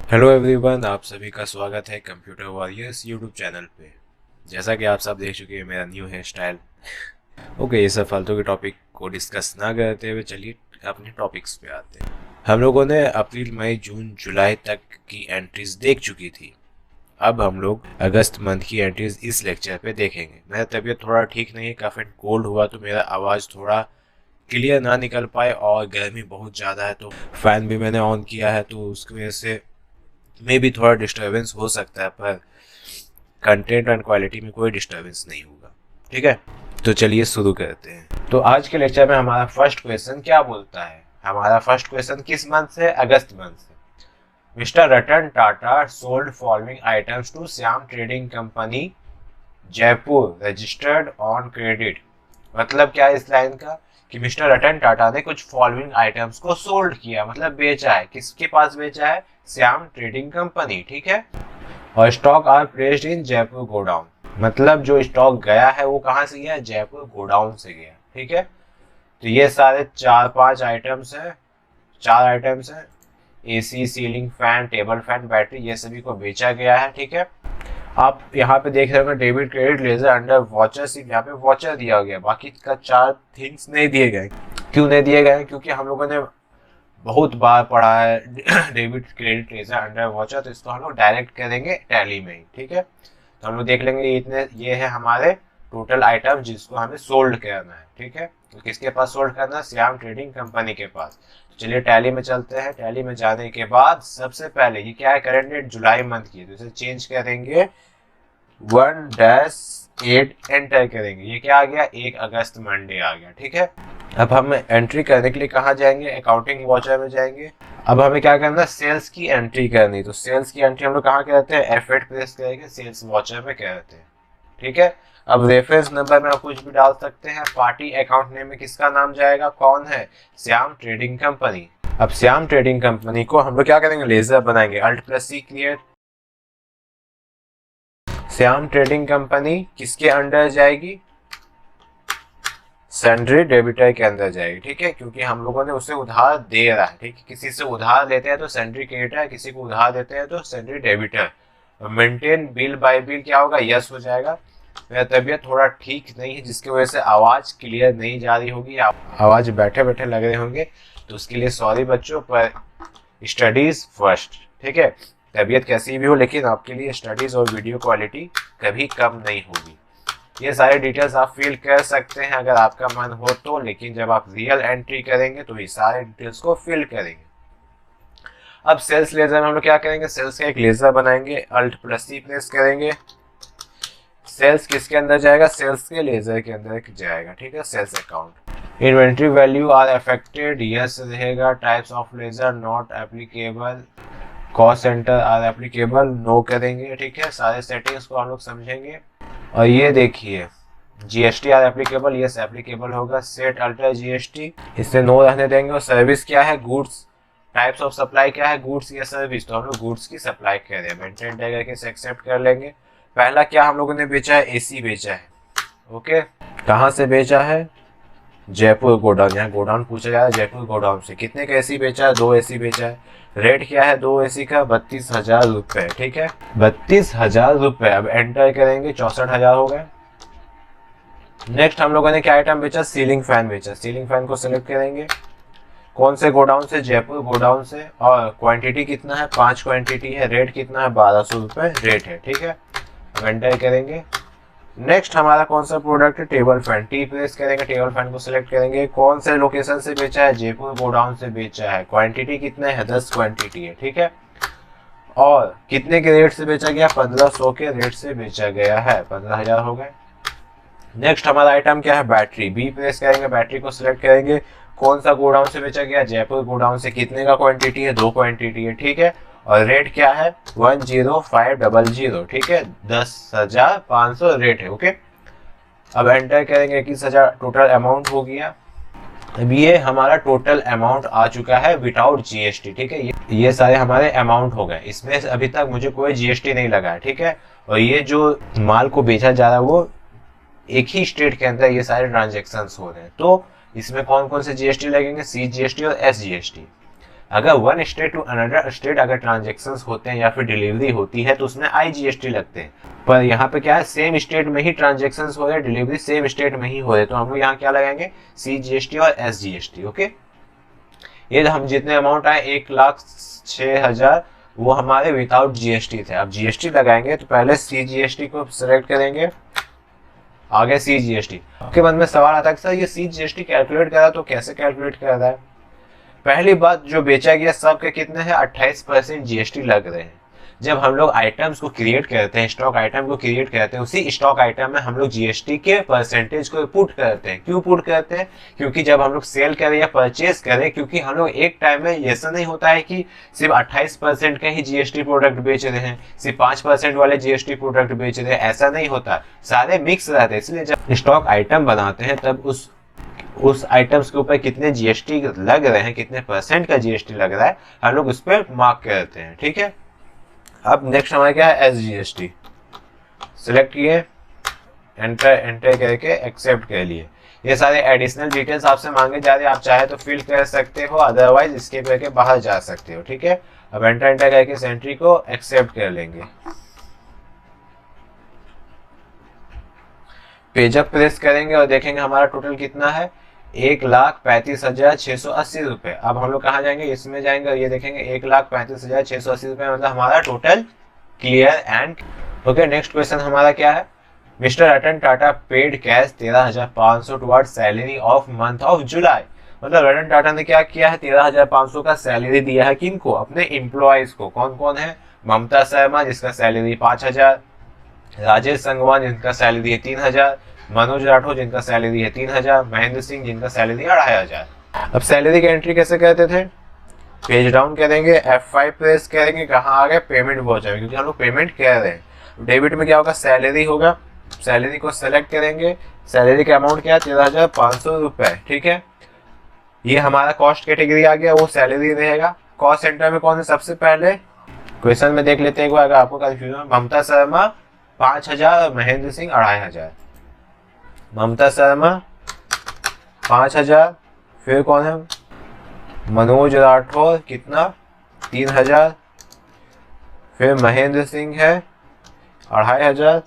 Hello everyone, आप सभी का स्वागत है कंप्यूटर वॉरियर्स यूट्यूब चैनल पे। जैसा कि आप सब देख चुके हैं, मेरा न्यू हेयर स्टाइल। ओके, ये सब फालतू के टॉपिक को डिस्कस ना करते हुए चलिए अपने टॉपिक्स पे आते हैं। हम लोगों ने अप्रैल मई जून जुलाई तक की एंट्रीज देख चुकी थी। अब हम लोग अगस्त मंथ की एंट्रीज इस लेक्चर पे देखेंगे। मेरा तबीयत थोड़ा ठीक नहीं है, काफ़ी कोल्ड हुआ तो मेरा आवाज़ थोड़ा क्लियर ना निकल पाए, और गर्मी बहुत ज़्यादा है तो फैन भी मैंने ऑन किया है, तो उसकी वजह से में भी थोड़ा डिस्टरबेंस हो सकता है, पर कंटेंट एंड क्वालिटी में कोई डिस्टरबेंस नहीं होगा। ठीक है, तो चलिए शुरू करते हैं। तो आज के लेक्चर में हमारा फर्स्ट क्वेश्चन क्या बोलता है? हमारा फर्स्ट क्वेश्चन किस मंथ से? अगस्त मंथ से। Mister Ratan Tata sold following items to Shyam trading company Jaipur registered on credit. मतलब क्या है इस लाइन का? कि मिस्टर रतन टाटा ने कुछ फॉलोइंग आइटम्स को सोल्ड किया, मतलब बेचा है। किसके पास बेचा है? Shyam trading company. ठीक है, और stock are placed in Jaipur godown. मतलब जो स्टॉक गया है वो कहाँ से गया? जयपुर गोडाउन से गया। ठीक है, तो ये सारे चार पांच आइटम्स है, चार आइटम्स है। AC, ceiling fan, table fan, battery, ये सभी को बेचा गया है। ठीक है, आप यहाँ पे देख रहे हो debit credit ledger under watcher, सिर्फ यहाँ पे वॉचर दिया गया, बाकी का चार थिंग्स नहीं दिए गए। क्यों नहीं दिए गए? क्योंकि हम लोगों ने बहुत बार पढ़ा है debit credit ledger under watcher, तो इसको हम लोग डायरेक्ट करेंगे टैली में ही। ठीक है, तो हम लोग देख लेंगे इतने, ये है हमारे टोटल आइटम जिसको हमें सोल्ड करना है। ठीक है, तो किसके पास सोल्ड करना है? श्याम ट्रेडिंग कंपनी के पास। तो चलिए टैली में चलते हैं। टैली में जाने के बाद सबसे पहले ये क्या है? करंट डेट जुलाई मंथ की है, तो इसे चेंज करेंगे 1-8 एंटर करेंगे। ये क्या आ गया? 1 अगस्त मंडे आ गया। ठीक है, अब हम एंट्री करने के लिए कहाँ जाएंगे? अकाउंटिंग वॉचर में जाएंगे। अब हमें क्या करना है? सेल्स की एंट्री करनी। तो सेल्स की एंट्री हम लोग कहाँ करते हैं? F8 प्रेस करके सेल्स वॉचर में करते हैं। ठीक है, अब रेफरेंस नंबर में आप कुछ भी डाल सकते हैं। पार्टी अकाउंट नेम में किसका नाम जाएगा? कौन है? Shyam trading company. अब श्याम ट्रेडिंग कंपनी को हम लोग क्या करेंगे? लेजर बनाएंगे। Alt+C clear. Shyam trading company किसके अंडर जाएगी? सैंड्री डेबिटर के अंदर जाएगी। ठीक है, क्योंकि हम लोगों ने उसे उधार दे रहा है। ठीक है, किसी से उधार लेते हैं तो सैंड्री क्रेडिटर, किसी को उधार देते हैं तो sundry debtor. Maintain bill by bill क्या होगा? यस हो जाएगा। मेरा तबीयत थोड़ा ठीक नहीं है, जिसकी वजह से आवाज क्लियर नहीं जा रही होगी, आवाज बैठे बैठे लग रहे होंगे, तो उसके लिए सॉरी बच्चों, पर स्टडीज फर्स्ट। ठीक है, तबीयत कैसी भी हो, लेकिन आपके लिए स्टडीज और वीडियो क्वालिटी कभी कम नहीं होगी। ये सारे डिटेल्स आप फिल कर सकते हैं अगर आपका मन हो तो, लेकिन जब आप रियल एंट्री करेंगे तो ये सारे डिटेल्स को फिल करेंगे। अब सेल्स लेजर में हम लोग क्या करेंगे? सेल्स का एक लेजर बनाएंगे। Alt+C प्रेस करेंगे। सेल्स किसके अंदर जाएगा? सेल्स के लेजर के अंदर जाएगा। ठीक है, sales account. Inventory value are affected, yes रहेगा। Types of ledger not applicable, cost centre are applicable, no करेंगे। ठीक है, सारे सेटिंग्स को हम लोग समझेंगे। और ये देखिए, GST R applicable, yes applicable होगा। सेट अल्टर जीएसटी, इससे नो रहने देंगे। और सर्विस क्या है? गुड्स। टाइप्स ऑफ सप्लाई क्या है? गुड्स या सर्विस, तो हम लोग गुड्स की सप्लाई कर रहे हैं। मेंटेन करके इसे एक्सेप्ट कर लेंगे। पहला क्या हम लोगों ने बेचा है? एसी बेचा है। ओके, कहाँ से बेचा है? जयपुर गोडाउन। यहाँ गोडाउन पूछा जा रहा है, जयपुर गोडाउन से। कितने का एसी बेचा है? 2 एसी बेचा है। रेट क्या है 2 एसी का? 32,000 रुपए। ठीक है, 32,000 रुपए। अब एंटर करेंगे, 64,000 हो गए। नेक्स्ट हम लोगों ने क्या आइटम बेचा? सीलिंग फैन बेचा। सीलिंग फैन को सिलेक्ट करेंगे। कौन से गोडाउन से? जयपुर गोडाउन से। और क्वांटिटी कितना है? 5 क्वांटिटी है। रेट कितना है? 1200 रुपए रेट है। ठीक है, अब एंटर करेंगे। नेक्स्ट हमारा कौन सा प्रोडक्ट है? Table fan. टी प्रेस करेंगे, टेबल फैन को सिलेक्ट करेंगे। कौन से लोकेशन से बेचा है? जयपुर गोडाउन से बेचा है। क्वांटिटी कितना है? 10 क्वांटिटी है। ठीक है, और कितने के रेट से बेचा गया? 1500 के रेट से बेचा गया है। 15,000 हो गए। नेक्स्ट हमारा आइटम क्या है? बैटरी। बी प्रेस करेंगे, बैटरी को सिलेक्ट करेंगे। कौन सा गोडाउन से बेचा गया? जयपुर गोडाउन से। कितने का क्वांटिटी है? 2 क्वांटिटी है। ठीक है, और रेट क्या है? 10500। ठीक है, 10,500 रेट है। ओके, अब एंटर करेंगे। 21,000 टोटल अमाउंट हो गया। अब ये हमारा टोटल अमाउंट आ चुका है विदाउट जीएसटी। ठीक है, ये सारे हमारे अमाउंट हो गए। इसमें अभी तक मुझे कोई जीएसटी नहीं लगा है। ठीक है, और ये जो माल को बेचा जा रहा है वो एक ही स्टेट के अंदर ये सारे ट्रांजेक्शन हो रहे हैं, तो इसमें कौन कौन से जीएसटी लगेंगे? सी जीएसटी और एस जीएसटी। अगर one state to another state अगर ट्रांजेक्शन होते हैं या फिर डिलीवरी होती है तो उसमें IGST लगते हैं, पर यहाँ पे क्या है, सेम स्टेट में ही ट्रांजेक्शन हो रहे, डिलीवरी सेम स्टेट में ही हो रहे, तो हम लोग यहाँ क्या लगाएंगे, CGST और SGST। ओके, ये हम जितने अमाउंट आए 1,06,000 वो हमारे विदाउट GST थे। अब GST लगाएंगे तो पहले CGST को सिलेक्ट करेंगे, आगे CGST। आपके मन में सवाल आता है कि सर ये CGST कैलकुलेट करा तो कैसे कैलकुलेट कर रहा है। पहली बात, जो बेचा गया सब के कितने हैं, 28% GST लग रहे हैं। जब हम लोग आइटम्स को क्रिएट करते हैं, स्टॉक आइटम को क्रिएट करते हैं, उसी स्टॉक आइटम में हम लोग GST के परसेंटेज को पुट करते हैं। क्यों पुट करते हैं, क्योंकि जब हम लोग सेल करें या परचेज करें, क्योंकि हम लोग एक टाइम में ऐसा नहीं होता है कि सिर्फ 28% का ही GST प्रोडक्ट बेच रहे हैं, सिर्फ 5% वाले GST प्रोडक्ट बेच रहे हैं, ऐसा नहीं होता, सारे मिक्स रहते हैं। इसलिए जब स्टॉक आइटम बनाते हैं तब उस आइटम्स के ऊपर कितने GST लग रहे हैं, कितने परसेंट का GST लग रहा है, हम लोग उस पर मार्क करते हैं। ठीक है, अब नेक्स्ट हमारा क्या है, SGST सिलेक्ट किए, एंटर करके एक्सेप्ट कर लिए। ये सारे एडिशनल डिटेल्स आपसे मांगे जा रहे हैं, आप चाहे तो फिल कर सकते हो, अदरवाइज इसके करके बाहर जा सकते हो। ठीक है, अब एंटर करके इस एंट्री को एक्सेप्ट कर लेंगे। पेज अप प्रेस करेंगे और देखेंगे हमारा टोटल कितना है, 1,35,680 रुपए। अब हम लोग कहाँ जाएंगे, इसमें जाएंगे और ये देखेंगे 1,35,680 रुपए, मतलब हमारा total clear and okay. Next question हमारा क्या है, mister Ratan Tata paid cash 13,500 toward salary of month of July. मतलब रतन टाटा ने क्या किया है, 13,500 का सैलरी दिया है, किनको, अपने एम्प्लॉयज को। कौन कौन है, ममता शर्मा जिसका सैलरी 5,000, राजेश संगवान जिनका सैलरी है 3,000, मनोज राठौर जिनका सैलरी है 3,000, महेंद्र सिंह जिनका सैलरी है 2,500। अब सैलरी की एंट्री कैसे करते थे, पेज डाउन करेंगे, F5 प्रेस करेंगे, कहाँ आ गए, पेमेंट वाउचर, क्योंकि हम लोग पेमेंट कर रहे हैं। डेबिट में क्या होगा, सैलरी होगा, सैलरी को सेलेक्ट करेंगे, सैलरी का अमाउंट क्या है, 13,500 रुपए। ठीक है, ये हमारा कॉस्ट कैटेगरी आ गया, वो सैलरी रहेगा। कॉस्ट सेंटर में कौन है, सबसे पहले क्वेश्चन में देख लेते हैं एक बार, अगर आपको कंफ्यूजन, ममता शर्मा 5,000 और महेंद्र सिंह 2,500। ममता शर्मा 5,000, फिर कौन है, मनोज राठौर कितना, 3,000, फिर महेंद्र सिंह है 2,500,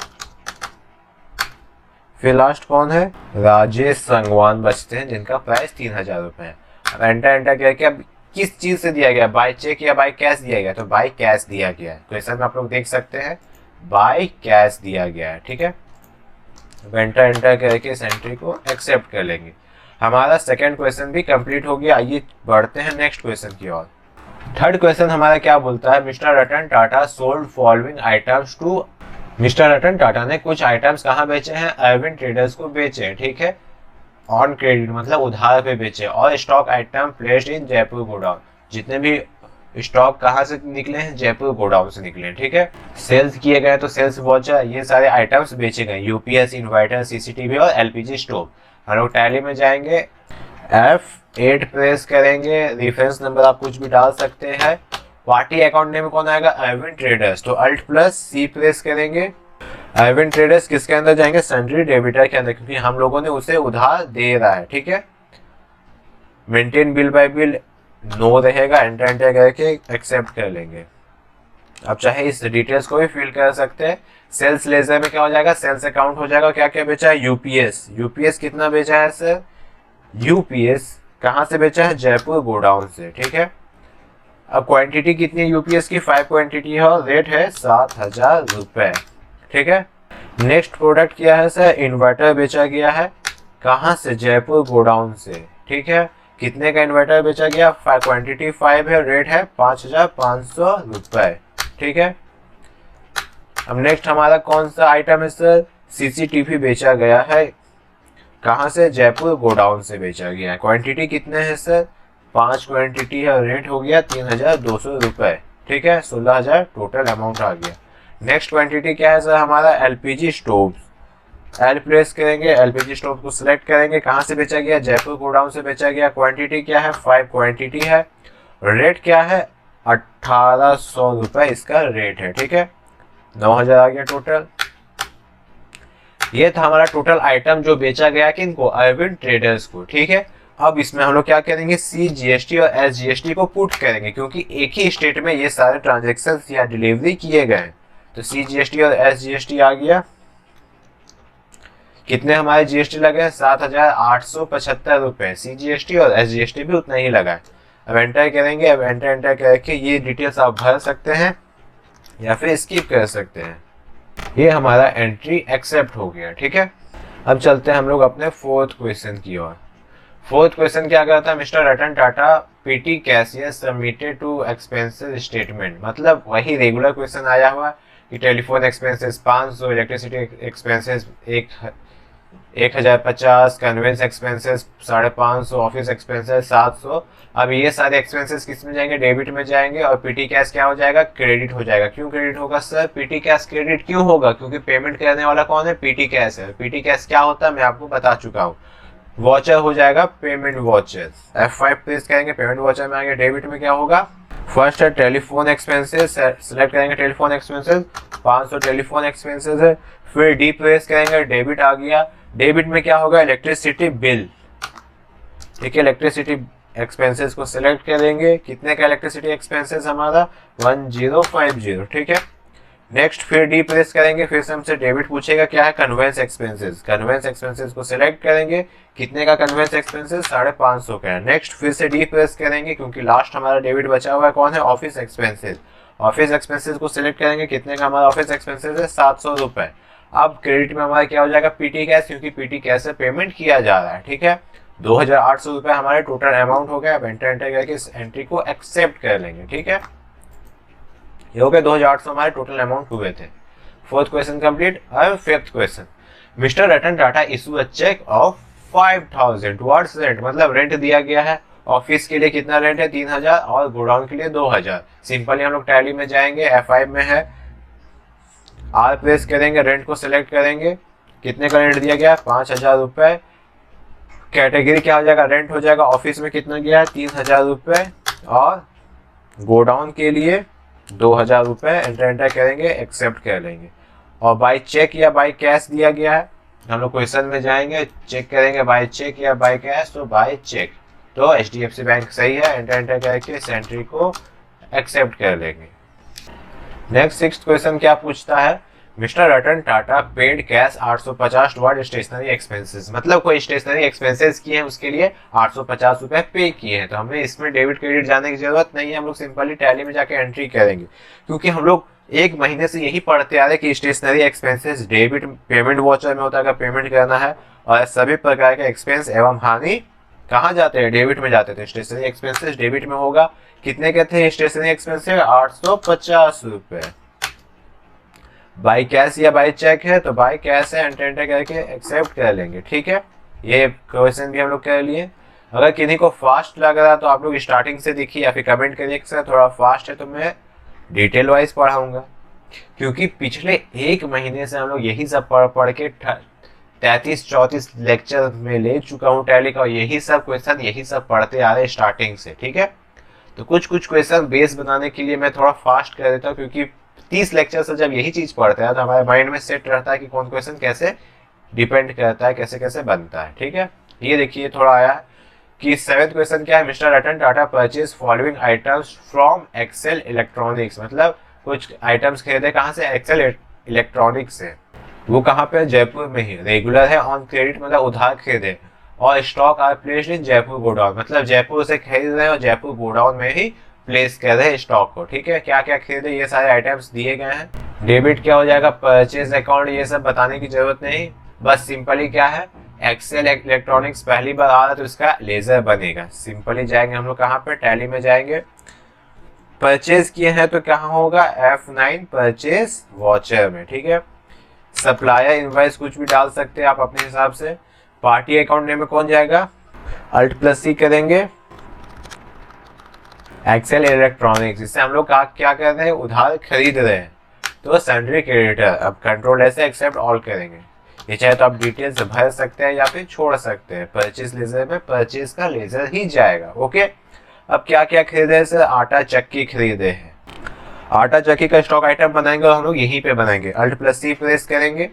फिर लास्ट कौन है, राजेश संगवान बचते हैं जिनका प्राइस 3,000 रुपए है। अब एंटर करके अब किस चीज से दिया गया, बाय चेक या बाय कैश दिया गया, तो बाय कैश दिया गया है। क्वेश्चन में आप लोग देख सकते हैं बाय कैश दिया गया है। ठीक है, एंटर करके इस एंट्री को एक्सेप्ट कर लेंगे। हमारा सेकंड क्वेश्चन भी कंप्लीट हो गया। आइए बढ़ते हैं नेक्स्ट क्वेश्चन की ओर। थर्ड क्वेश्चन हमारा क्या बोलता है, mister Ratan Tata sold following items to. Mister Ratan Tata ने कुछ आइटम्स कहाँ बेचे हैं, अरविंद ट्रेडर्स को बेचे। ठीक है, ऑन क्रेडिट मतलब उधार पे बेचे, और stock item placed in Jaipur godown. जितने भी स्टॉक कहाँ से निकले हैं, जयपुर गोडाउन से निकले हैं। ठीक है, सेल्स किए गए तो सेल्स वाउचर, ये सारे आइटम्स बेचे गए। UPS इन्वर्टर, CCTV और LPG स्टोव। हम लोग टैली में जाएंगे, F8 प्रेस करेंगे, रेफरेंस नंबर आप कुछ भी डाल सकते हैं। पार्टी अकाउंट नेम में कौन आएगा, अरविंद ट्रेडर्स, तो Alt+C प्रेस करेंगे। अरविंद ट्रेडर्स किसके अंदर जाएंगे, सन्ड्री डेबिटर के अंदर, क्योंकि हम लोगों ने उसे उधार दे रहा है। ठीक है, maintain bill by bill no रहेगा, एंटर करके एक्सेप्ट कर लेंगे। अब चाहे इस डिटेल्स को भी फिल कर सकते हैं। सेल्स लेजर में क्या हो जाएगा, सेल्स अकाउंट हो जाएगा। क्या क्या बेचा है, UPS कितना बेचा है सर, UPS कहाँ से बेचा है, जयपुर गोडाउन से। ठीक है, अब क्वांटिटी कितनी है UPS की, 5 क्वांटिटी है और रेट है 7,000 रुपए। ठीक है, नेक्स्ट प्रोडक्ट क्या है सर, इन्वर्टर बेचा गया है, कहाँ से, जयपुर गोडाउन से। ठीक है, कितने का इन्वर्टर बेचा गया, क्वांटिटी 5 है, रेट है 5,500 रुपए। ठीक है, अब नेक्स्ट हमारा कौन सा आइटम है सर, CCTV बेचा गया है, कहाँ से, जयपुर गोडाउन से बेचा गया है। क्वांटिटी कितने हैं सर, 5 क्वांटिटी है, रेट हो गया 3,200 रुपए। ठीक है, 16,000 टोटल अमाउंट आ गया। नेक्स्ट क्वांटिटी क्या है सर हमारा, LPG स्टोव। L प्रेस करेंगे, LPG स्टोव को सिलेक्ट करेंगे, कहाँ से बेचा गया, जयपुर गोडाउन से बेचा गया। क्वांटिटी क्या है, 5 क्वांटिटी है, रेट क्या है 1,800 रुपए इसका रेट है। ठीक है, 9,000 आ गया टोटल। ये था हमारा टोटल आइटम जो बेचा गया किनको, अरविंद ट्रेडर्स को। ठीक है, अब इसमें हम लोग क्या करेंगे, CGST और SGST को पुट करेंगे क्योंकि एक ही स्टेट में ये सारे ट्रांजेक्शन या डिलीवरी किए गए। तो CGST और SGST आ गया। कितने हमारे GST लगे, 7,875 रुपए। CGST और SGST भी उतना ही लगा है। अब एंटर करेंगे। अब एंटर करके ये डिटेल्स आप भर सकते हैं या फिर स्किप कर सकते हैं। ये हमारा एंट्री एक्सेप्ट हो गया। ठीक है, अब चलते हैं हम लोग अपने फोर्थ क्वेश्चन की ओर। फोर्थ क्वेश्चन क्या कहता है, mister Ratan Tata PT cashier submitted to expenses statement. मतलब वही रेगुलर क्वेश्चन आया हुआ कि telephone expenses 500, electricity expenses 1,050, conveyance expenses 550, office expenses 700। अब ये सारे एक्सपेंसेस किस में जाएंगे, डेबिट में जाएंगे और PT कैश क्या हो जाएगा, क्रेडिट हो जाएगा। क्यों क्रेडिट होगा सर, PT कैश क्रेडिट क्यों होगा, क्योंकि पेमेंट करने वाला कौन है, PT कैश है। PT कैश क्या होता है मैं आपको बता चुका हूँ। वॉचर हो जाएगा पेमेंट वॉचर। F5 प्रेस करेंगे, पेमेंट वॉचर में आएंगे। डेबिट में क्या होगा, फर्स्ट है टेलीफोन एक्सपेंसेस, सेलेक्ट करेंगे टेलीफोन एक्सपेंसेस, 500 टेलीफोन एक्सपेंसेस है। फिर D प्रेस करेंगे, डेबिट आ गया। डेबिट में क्या होगा, इलेक्ट्रिसिटी बिल। ठीक है, इलेक्ट्रिसिटी एक्सपेंसेस को सिलेक्ट करेंगे। कितने का इलेक्ट्रिसिटी एक्सपेंसेस हमारा 1050। ठीक है, नेक्स्ट फिर D प्रेस करेंगे। फिर से हमसे डेबिट पूछेगा, क्या है, कन्वेंस एक्सपेंसेस। कन्वेंस एक्सपेंसेस को सिलेक्ट करेंगे। कितने का कन्वेंस एक्सपेंसेस, 550 का है। नेक्स्ट फिर से D प्रेस करेंगे क्योंकि लास्ट हमारा डेबिट बचा हुआ है, कौन है, ऑफिस एक्सपेंसेस। ऑफिस एक्सपेंसेस को सिलेक्ट करेंगे। कितने का हमारा ऑफिस एक्सपेंसेस है, 700 रुपए। अब क्रेडिट में हमारा क्या हो जाएगा, PT कैश, क्योंकि PT कैश से पेमेंट किया जा रहा है। ठीक है, 2,800 रुपए हमारे टोटल अमाउंट हो गया। अब एंटर करके इस एंट्री को एक्सेप्ट कर लेंगे। ठीक है, ये हो गया 2,800 हमारे टोटल अमाउंट हुए थे। Fourth question complete. अब fifth question, mister Ratan Tata issue a cheque of 5,000 towards rent. मतलब रेंट दिया गया है। ऑफिस के लिए कितना रेंट है, 3,000 और गोडाउन के लिए 2,000। सिंपली हम लोग टैली में जाएंगे, F5 में है, R प्रेस करेंगे, रेंट को सिलेक्ट करेंगे। कितने का रेंट दिया गया है, 5,000 रुपए। कैटेगरी क्या हो जाएगा, रेंट हो जाएगा। ऑफिस में कितना गया है, 3,000 रुपए और गोडाउन के लिए 2,000 रुपए। एंटर करेंगे, एक्सेप्ट कर लेंगे। और बाय चेक या बाय कैश दिया गया है, हम लोग क्वेश्चन में जाएंगे, चेक करेंगे बाय चेक या बाय कैश। तो बाय चेक, तो HDFC बैंक सही है। एंटर करके इस एंट्री को एक्सेप्ट कर लेंगे। नेक्स्ट सिक्स्थ क्वेश्चन क्या पूछता है, mister Ratan Tata paid cash 850 toward stationery expenses. मतलब कोई स्टेशनरी एक्सपेंसेस किए हैं, उसके लिए 850 रुपए पे किए हैं। तो हमें इसमें डेबिट क्रेडिट जाने की जरूरत नहीं है, हम लोग सिंपली टैली में जाके एंट्री करेंगे। क्योंकि हम लोग एक महीने से यही पढ़ते आ रहे कि stationery expenses debit payment voucher में होता है, पेमेंट करना है। और सभी प्रकार के एक्सपेंस एवं हानि कहाँ जाते हैं, डेबिट में जाते थे। स्टेशनरी एक्सपेंसेस डेबिट में होगा। कितने के थे स्टेशनरी एक्सपेंसेस, 850 रुपए। बाय कैश या बाय चेक है, तो बाय कैश है। एंटर करके एक्सेप्ट कर लेंगे। ठीक है, ये क्वेश्चन भी हम लोग कर लिए। अगर किन्हीं को फास्ट लग रहा है तो आप लोग स्टार्टिंग से देखिए या फिर कमेंट करिए सर थोड़ा फास्ट है, तो मैं डिटेल वाइज पढ़ाऊंगा। क्योंकि पिछले एक महीने से हम लोग यही सब पढ़ के 33-34 लेक्चर में ले चुका हूँ टैली का। यही सब क्वेश्चन यही सब पढ़ते आ रहे स्टार्टिंग से। ठीक है, तो कुछ क्वेश्चन बेस बनाने के लिए मैं थोड़ा फास्ट कर देता हूँ, क्योंकि 30 लेक्चर से जब यही चीज पढ़ते हैं तो हमारे माइंड में सेट रहता है कि कौन क्वेश्चन कैसे डिपेंड करता है, कैसे कैसे बनता है। ठीक है, ये देखिए थोड़ा आया है कि 7th क्वेश्चन क्या है, mister Ratan Tata purchase following items from Excel electronics. मतलब कुछ आइटम्स खरीदे कहाँ से, एक्सेल इलेक्ट्रॉनिक्स से। वो कहाँ पे, जयपुर में ही। रेगुलर है, ऑन क्रेडिट मतलब उधार खरीदे। और stock are placed in Jaipur godown, मतलब जयपुर से खरीद रहे हैं और जयपुर गोडाउन में ही प्लेस कर रहे हैं स्टॉक को। ठीक है, क्या क्या खरीदे ये सारे आइटम्स दिए गए हैं। डेबिट क्या हो जाएगा, परचेज अकाउंट, ये सब बताने की जरूरत नहीं। बस सिंपली क्या है, एक्सेल इलेक्ट्रॉनिक्स पहली बार आ रहा है तो इसका लेजर बनेगा। सिंपली जाएंगे हम लोग कहाँ पे, टैली में जाएंगे। परचेज किए हैं तो कहाँ होगा, F9 परचेज वॉचर में। ठीक है, सप्लायर इनवॉइस कुछ भी डाल सकते हैं आप अपने हिसाब से। पार्टी अकाउंट नेम में कौन जाएगा, Alt+C करेंगे, एक्सेल इलेक्ट्रॉनिक्स। इससे हम लोग क्या कर रहे हैं, उधार खरीद रहे हैं, तो सैंड्री क्रेडिटर। अब Ctrl से एक्सेप्ट ऑल करेंगे। ये चाहे तो आप डिटेल्स भर सकते हैं या फिर छोड़ सकते हैं। परचेज लेजर में परचेज का लेजर ही जाएगा। ओके, अब क्या क्या खरीदे सर, आटा चक्की खरीदे हैं। आटा चक्की का स्टॉक आइटम बनाएंगे और हम लोग यहीं पे बनाएंगे। Alt+C प्रेस करेंगे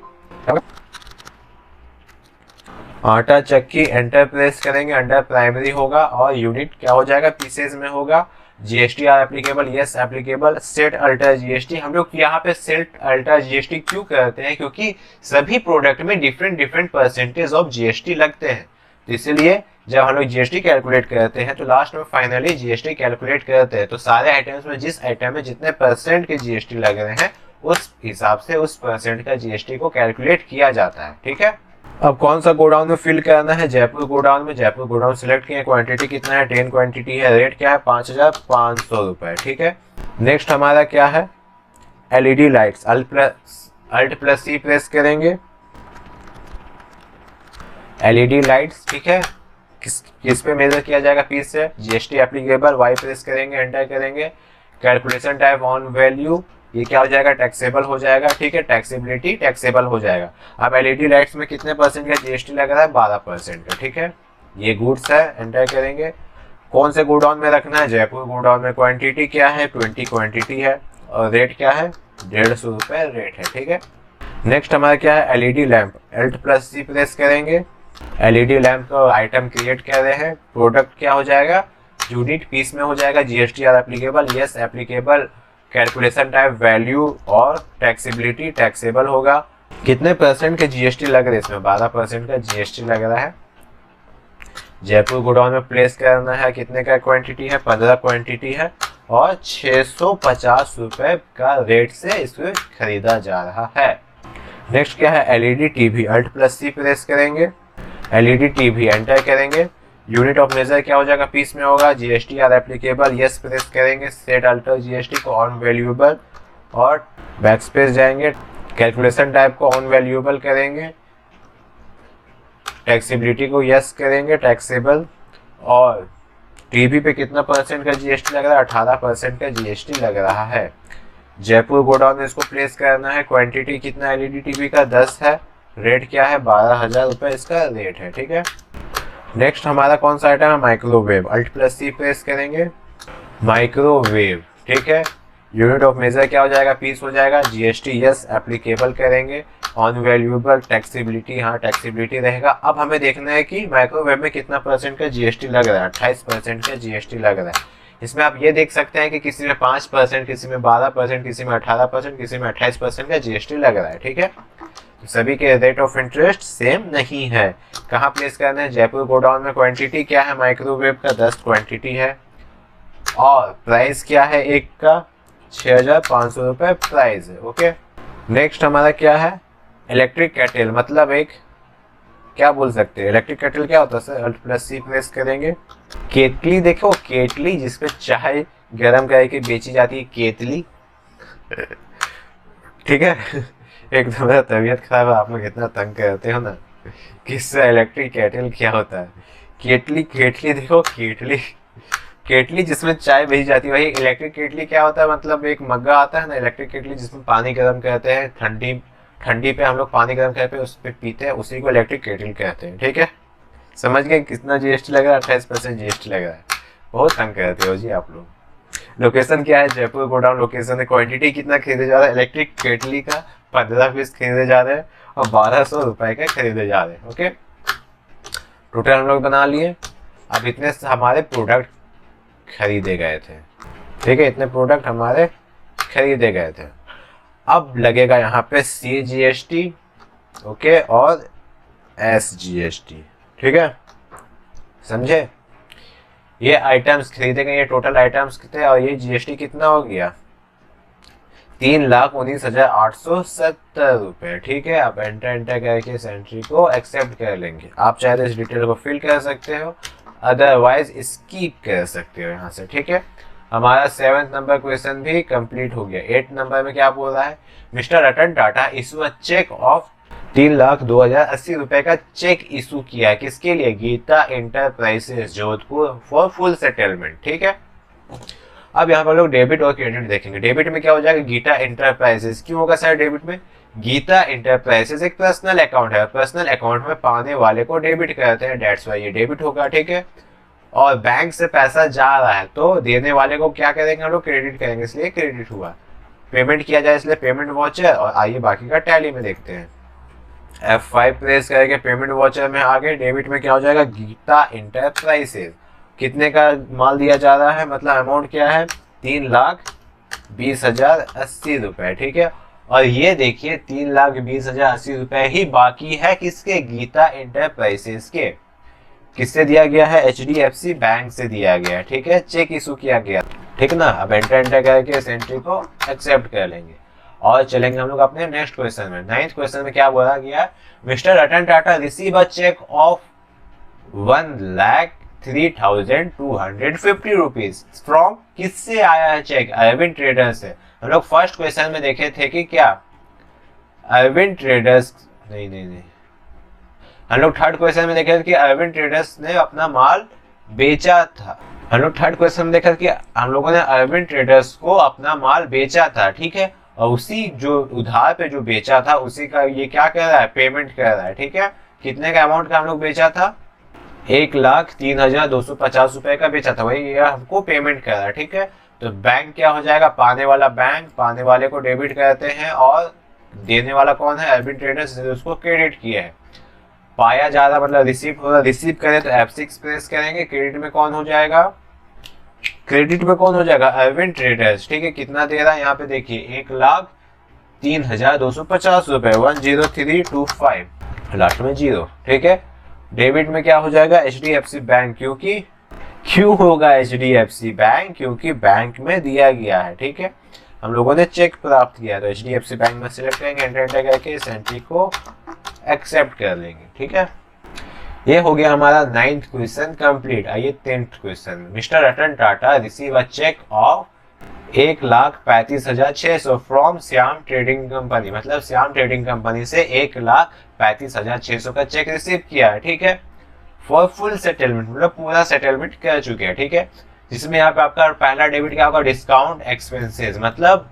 आटा चक्की एंटर प्रेस करेंगे, अंडर प्राइमरी होगा और यूनिट क्या हो जाएगा, पीसेज में होगा। GST R applicable, yes applicable. Set alter GST, हम लोग यहाँ पे सेट अल्टर जीएसटी क्यों करते हैं, क्योंकि सभी प्रोडक्ट में different different percentage of GST लगते हैं, तो इसलिए जब हम लोग जीएसटी कैलकुलेट करते हैं तो लास्ट में फाइनली जीएसटी कैलकुलेट करते हैं, तो सारे आइटम्स में जिस आइटम में जितने परसेंट के जीएसटी लग रहे हैं उस हिसाब से उस परसेंट का जीएसटी को कैलकुलेट किया जाता है। ठीक है, अब कौन सा गोडाउन में फिल करना है, जयपुर गोडाउन में। जयपुर गोडाउन सिलेक्ट किया, क्वांटिटी कितना है, 10 क्वांटिटी है, रेट क्या है 5500 रुपए। ठीक है, नेक्स्ट हमारा क्या है, एलईडी लाइट्स। अल्ट प्लस सी प्रेस करेंगे, एलईडी लाइट्स। ठीक है, किस पे मेजर किया जाएगा, पीस से। जीएसटी एप्लीकेबल, वाई प्रेस करेंगे, एंटर करेंगे। कैलकुलेशन टाइप ऑन वैल्यू, ये क्या हो जाएगा, टैक्सेबल हो जाएगा। ठीक है, टैक्सेबिलिटी टैक्सेबल हो जाएगा। अब एलईडी लाइट्स में कितने परसेंट का जीएसटी लग रहा है, 12% का। ठीक है, ये गुड्स है, एंटर करेंगे। कौन से गोडाउन में रखना है, जयपुर गोडाउन में। क्वांटिटी क्या है, 20 क्वांटिटी है और रेट क्या है, 150 रुपए रेट है। ठीक है, नेक्स्ट हमारा क्या है, एलईडी लैंप। अल्ट प्लस सी प्रेस करेंगे, एलईडी लैंप का आइटम क्रिएट कर रहे हैं। प्रोडक्ट क्या हो जाएगा, यूनिट पीस में हो जाएगा। GST R applicable, yes applicable. Calculation type value और टैक्सेबिलिटी टैक्सेबल होगा। कितने परसेंट के जीएसटी लग रहे हैं इसमें, 12% का जीएसटी लग रहा है। जयपुर गोडाउन में प्लेस करना है, कितने का क्वांटिटी है, 15 क्वांटिटी है और 650 रुपए का रेट से इसको खरीदा जा रहा है। नेक्स्ट क्या है, एलईडी टीवी। अल्ट प्लस सी प्रेस करेंगे, एलईडी टीवी एंटर करेंगे। यूनिट ऑफ मेजर क्या हो जाएगा, पीस में होगा। GST R applicable, yes press करेंगे। सेट अल्टर जीएसटी को ऑन वैल्यूएबल और बैक स्पेस जाएंगे। कैलकुलेशन टाइप को ऑन वैल्यूएबल करेंगे। टैक्सेबिलिटी को यस करेंगे, टैक्सेबल। और टीवी पे कितना परसेंट का जीएसटी लग रहा है, 18% का जीएसटी लग रहा है। जयपुर गोडाउन में इसको प्लेस करना है। क्वांटिटी कितना एलईडी टीवी का, 10 है। रेट क्या है, 12,000 रुपए इसका रेट है। ठीक है, नेक्स्ट हमारा कौन सा आइटम है, माइक्रोवेव। अल्ट प्लस सी प्रेस करेंगे, माइक्रोवेव। ठीक है, यूनिट ऑफ मेजर क्या हो जाएगा, पीस हो जाएगा। जीएसटी यस एप्लीकेबल करेंगे। ऑन वैल्यूएबल, टैक्सेबिलिटी, हाँ टैक्सेबिलिटी रहेगा। अब हमें देखना है कि माइक्रोवेव में कितना परसेंट का जीएसटी लग रहा है, 28% का जीएसटी लग रहा है। इसमें आप ये देख सकते हैं कि किसी में 5%, किसी में 12%, किसी में 18%, किसी में 28% का जीएसटी लग रहा है। ठीक है, तो सभी के रेट ऑफ इंटरेस्ट सेम नहीं है। कहाँ प्लेस करना है, जयपुर गोडाउन में। क्वांटिटी क्या है माइक्रोवेव का, 10 क्वांटिटी है और प्राइस क्या है एक का, 6,500 रुपए प्राइस है। ओके, नेक्स्ट हमारा क्या है, इलेक्ट्रिक केटल। मतलब एक क्या बोल सकते हैं, इलेक्ट्रिक केटल क्या होता है सर। अल्ट प्लस सी प्रेस करेंगे। केतली देखो, केतली जिसपे चाय गर्म करके बेची जाती है, केतली। ठीक है, एकदम मेरा तबीयत खराब है, आप लोग इतना तंग करते हो ना, किससे इलेक्ट्रिक केटल क्या होता है। केटली, केटली देखो, केटली, केटली जिसमें चाय भेजी जाती है वही इलेक्ट्रिक केटली क्या होता है, मतलब एक मग्गा आता है ना इलेक्ट्रिक केटली जिसमें पानी गर्म करते हैं, ठंडी पे हम लोग पानी गर्म करके उस पर पीते हैं, उसी को इलेक्ट्रिक केटल कहते हैं। ठीक है, समझ गए कितना जीएसटी लग रहा है, 28% जीएसटी लग रहा है। बहुत तंग करते हो जी आप लोग। लोकेशन क्या है, जयपुर गोडाउन लोकेशन है। क्वांटिटी कितना खरीदे जा रहा है, इलेक्ट्रिक केटली का 15 पीस खरीदे जा रहे हैं और 1200 रुपए का खरीदे जा रहे हैं। ओके, टोटल हम लोग बना लिए। अब इतने हमारे प्रोडक्ट खरीदे गए थे। ठीक है, इतने प्रोडक्ट हमारे खरीदे गए थे। अब लगेगा यहाँ पे CGST, ओके, और SGST। ठीक है, समझे। ये आइटम्स खरीदे गए, ये टोटल आइटम्स कितने और ये जीएसटी कितना हो गया, 3,19,870 रुपए। ठीक है, आप एंटर करके इस एंट्री को एक्सेप्ट कर लेंगे। आप चाहे तो इस डिटेल को फिल कर सकते हो, अदरवाइज स्किप कर सकते हो यहाँ से। ठीक है, हमारा 7th नंबर क्वेश्चन भी कंप्लीट हो गया। 8th नंबर में क्या बोल रहा है, mister Ratan Tata issue a cheque of 3,02,080 रुपए का चेक इशू किया है, किसके लिए, Geeta enterprises Jodhpur for full settlement. ठीक है, अब यहाँ पर लोग डेबिट और क्रेडिट देखेंगे। डेबिट में क्या हो जाएगा, गीता इंटरप्राइजेस। क्यों होगा सर डेबिट में, गीता इंटरप्राइजेस एक पर्सनल अकाउंट है, पर्सनल अकाउंट में पाने वाले को डेबिट करते हैं, डेट्स वाई ये डेबिट होगा। ठीक है, और बैंक से पैसा जा रहा है तो देने वाले को क्या करेंगे हम लोग, क्रेडिट करेंगे, इसलिए क्रेडिट हुआ। पेमेंट किया जाए इसलिए पेमेंट वाउचर। और आइए बाकी का टैली में देखते हैं। F5 प्रेस करके पेमेंट वाउचर में आ गए। डेबिट में क्या हो जाएगा, गीता इंटरप्राइजेज। कितने का माल दिया जा रहा है, मतलब अमाउंट क्या है, 3,20,080 रुपए। ठीक है, और ये देखिए 3,20,080 ही बाकी है किसके, गीता इंटरप्राइजेज के। किससे दिया गया है, HDFC बैंक से दिया गया है। ठीक है, चेक इशू किया गया। ठीक ना, अब एंटर करके इस एंट्री को एक्सेप्ट कर लेंगे और चलेंगे हम लोग अपने नेक्स्ट क्वेश्चन में। 9th क्वेश्चन में क्या बोला गया, mister Ratan Tata receive a cheque of 1,03,250 rupees from, किससे आया है चेक, अरविंद ट्रेडर से। हम लोग फर्स्ट क्वेश्चन में देखे थे कि क्या अरविंद ट्रेडर्स, नहीं, हम लोग थर्ड क्वेश्चन में देखे थे कि अरविंद ट्रेडर्स ने अपना माल बेचा था। हम लोग थर्ड क्वेश्चन में देखा कि हम लोगों ने अरविंद ट्रेडर्स को अपना माल बेचा था। ठीक है, और उसी जो उधार पे जो बेचा था उसी का ये क्या कर रहा है, पेमेंट कर रहा है। ठीक है, कितने का अमाउंट का हम लोग बेचा था, 1,03,250 रुपए का बेचा था, वही ये हमको पेमेंट कर रहा है। ठीक है, तो बैंक क्या हो जाएगा, पाने वाला बैंक, पाने वाले को डेबिट करते हैं और देने वाला कौन है, अरविंद ट्रेडर्स, उसको क्रेडिट किया है। पाया जा रहा मतलब रिसीव हो रहा, रिसीव करें तो F6 प्रेस करेंगे। क्रेडिट में कौन हो जाएगा, क्रेडिट में कौन हो जाएगा, अरविंद ट्रेडर्स। ठीक है, कितना दे रहा है यहाँ पे देखिए, 1,03,250 रुपए, 10325, लास्ट में 0। ठीक है, डेबिट में क्या हो जाएगा, HDFC बैंक, क्योंकि क्यों होगा HDFC बैंक, क्योंकि बैंक में दिया गया है। ठीक है, हम लोगों ने चेक प्राप्त किया, तो HDFC बैंक में सिलेक्ट करेंगे, एंटर करके इस एंट्री को एक्सेप्ट कर लेंगे। ठीक है, ये हो गया हमारा 9th क्वेश्चन कंप्लीट। आइए 10th question, mister Ratan Tata receive a cheque of 1,35,600 from Shyam trading company, मतलब श्याम ट्रेडिंग कंपनी से 1,35,600 का चेक रिसीव किया है। ठीक है, फॉर फुल सेटलमेंट, मतलब पूरा सेटलमेंट कर चुके हैं। ठीक है, जिसमें यहाँ पे आपका पहला डेबिट क्या होगा, डिस्काउंट एक्सपेंसेस, मतलब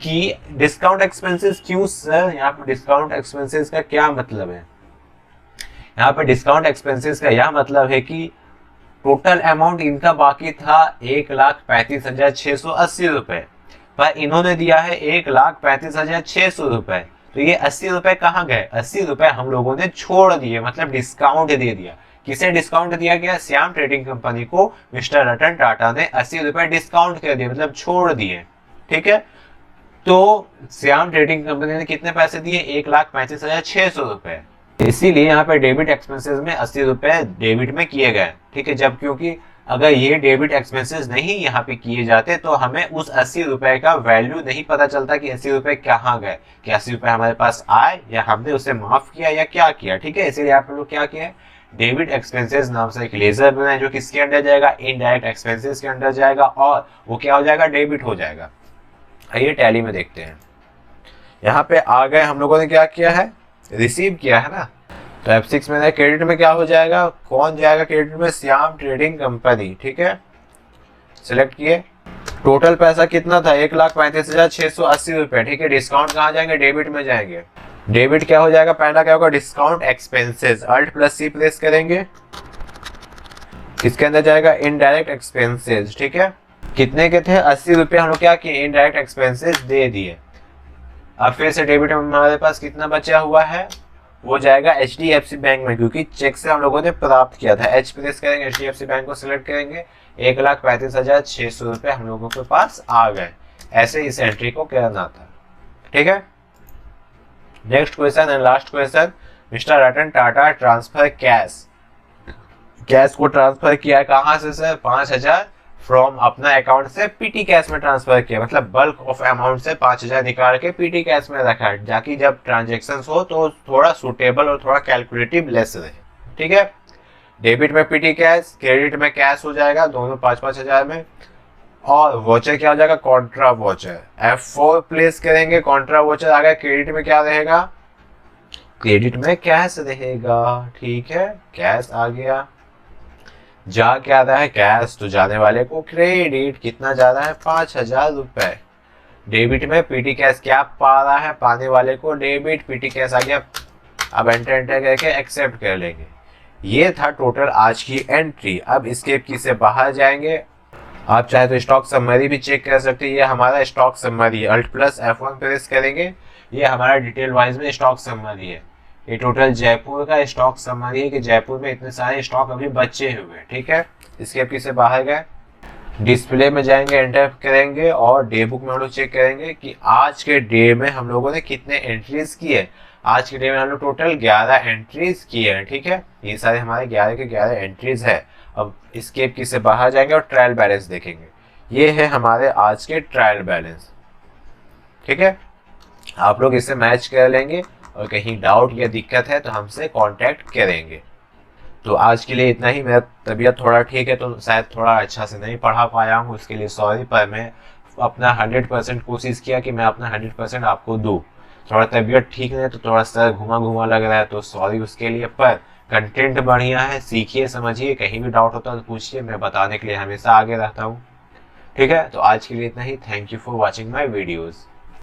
कि डिस्काउंट एक्सपेंसेस क्यों सर, यहाँ पे डिस्काउंट एक्सपेंसेस का क्या मतलब है, यहाँ पे डिस्काउंट एक्सपेंसेस का यह मतलब है कि टोटल अमाउंट इनका बाकी था 1,35,680 रुपए, पर इन्होंने दिया है 1,35,600 रुपए। तो ये 80 रुपए कहाँ गए, 80 रुपए हम लोगों ने छोड़ दिए, मतलब डिस्काउंट दे दिया। किसे डिस्काउंट दिया गया, श्याम ट्रेडिंग कंपनी को मिस्टर रतन टाटा ने 80 रुपए डिस्काउंट कर दिए, मतलब छोड़ दिए। ठीक है, तो श्याम ट्रेडिंग कंपनी ने कितने पैसे दिए, 1,35,600 रुपए। इसीलिए यहाँ पे डेबिट एक्सपेंसेस में 80 रुपए डेबिट में किए गए। ठीक है, जब क्योंकि अगर ये डेबिट एक्सपेंसेस नहीं यहाँ पे किए जाते तो हमें उस 80 रुपए का वैल्यू नहीं पता चलता कि 80 रुपए कहाँ गए, कि 80 रुपए हमारे पास आए या हमने उसे माफ किया या क्या किया। ठीक है, इसीलिए आप लोग क्या किया, डेबिट एक्सपेंसेस नाम से एक लेजर बनाए जो किसके अंडर जाएगा, इनडायरेक्ट एक्सपेंसेस के अंडर जाएगा, और वो क्या हो जाएगा, डेबिट हो जाएगा। आइए टैली में देखते हैं, यहाँ पे आ गए, हम लोगों ने क्या किया है, रिसीव किया है ना, तो F6 में क्रेडिट में क्या हो जाएगा, कौन जाएगा क्रेडिट में, श्याम ट्रेडिंग कंपनी। ठीक है, सिलेक्ट किए, टोटल पैसा कितना था, 1,35,680 रुपए। ठीक है, डिस्काउंट कहाँ जाएंगे, डेबिट में जाएंगे। डेबिट क्या हो जाएगा, पहला क्या होगा, डिस्काउंट एक्सपेंसेस, Alt+C प्रेस करेंगे, किसके अंदर जाएगा, इनडायरेक्ट एक्सपेंसेस। ठीक है, कितने के थे, 80 रुपए, हम लोग क्या किए, इनडायरेक्ट एक्सपेंसेस दे दिए। अब फिर से डेबिट में हमारे पास कितना बचा हुआ है, वो जाएगा HDFC बैंक में, क्योंकि चेक से हम लोगों ने प्राप्त किया था। H प्रेस करेंगे, HDFC बैंक को सिलेक्ट करेंगे, 1,35,600 रुपए हम लोगों के पास आ गए। ऐसे इस एंट्री को करना था। ठीक है, next question and last question, mister Ratan Tata transfer cash, cash को ट्रांसफर किया कहाँ से सर, 5,000 फ्रॉम अपना अकाउंट से PT कैश में ट्रांसफर किया, मतलब बल्क ऑफ अमाउंट से 5,000 निकाल के PT कैश में रखा है, ताकि जब ट्रांजेक्शन हो तो थोड़ा सुटेबल और थोड़ा कैलकुलेटिव लेस रहे। ठीक है, डेबिट में PT कैश, क्रेडिट में कैश हो जाएगा, दोनों 5,000 में, और वॉचर क्या हो जाएगा, कॉन्ट्रा वॉचर। F4 प्लेस करेंगे, कॉन्ट्रा वॉचर आ गया। क्रेडिट में क्या रहेगा, क्रेडिट में कैश रहेगा। ठीक है, कैश आ गया, जा क्या रहा है, कैश, तो जाने वाले को क्रेडिट, कितना जा रहा है, 5,000 रुपए। डेबिट में PT कैश क्या पा रहा है, पाने वाले को डेबिट, PT कैश आ गया। अब एंटर करके एक्सेप्ट कर लेंगे। ये था टोटल आज की एंट्री। अब इसके की से बाहर जाएंगे, आप चाहे तो स्टॉक समरी भी चेक कर सकते हैं। ये हमारा स्टॉक समरी है, Alt+F1 प्रेस करेंगे, ये हमारा डिटेल वाइज में स्टॉक समरी है। ये टोटल जयपुर का स्टॉक समरी है कि जयपुर में इतने सारे स्टॉक अभी बचे हुए हैं। ठीक है, इसके अब किसे बाहर गए, डिस्प्ले में जाएंगे, एंटर करेंगे और डे बुक में हम लोग चेक करेंगे कि आज के डे में हम लोगों ने कितने एंट्रीज किए। आज के डे में हम लोग टोटल 11 एंट्रीज किए हैं। ठीक है, ये सारे हमारे 11 के 11 एंट्रीज है। अब इसके की से बाहर जाएंगे और ट्रायल बैलेंस देखेंगे। ये है हमारे आज के ट्रायल बैलेंस। ठीक है, आप लोग इसे मैच कर लेंगे और कहीं डाउट या दिक्कत है तो हमसे कांटेक्ट करेंगे। तो आज के लिए इतना ही। मेरा तबीयत थोड़ा ठीक है तो शायद थोड़ा अच्छा से नहीं पढ़ा पाया हूँ, उसके लिए सॉरी। पर मैं अपना 100% कोशिश किया कि मैं अपना 100% आपको दूँ। थोड़ा तबीयत ठीक नहीं है तो थोड़ा सर घुमा घुमा लग रहा है तो सॉरी उसके लिए। पर कंटेंट बढ़िया है, सीखिए समझिए, कहीं भी डाउट होता है तो पूछिए, मैं बताने के लिए हमेशा आगे रहता हूँ। ठीक है, तो आज के लिए इतना ही। Thank you for watching my videos.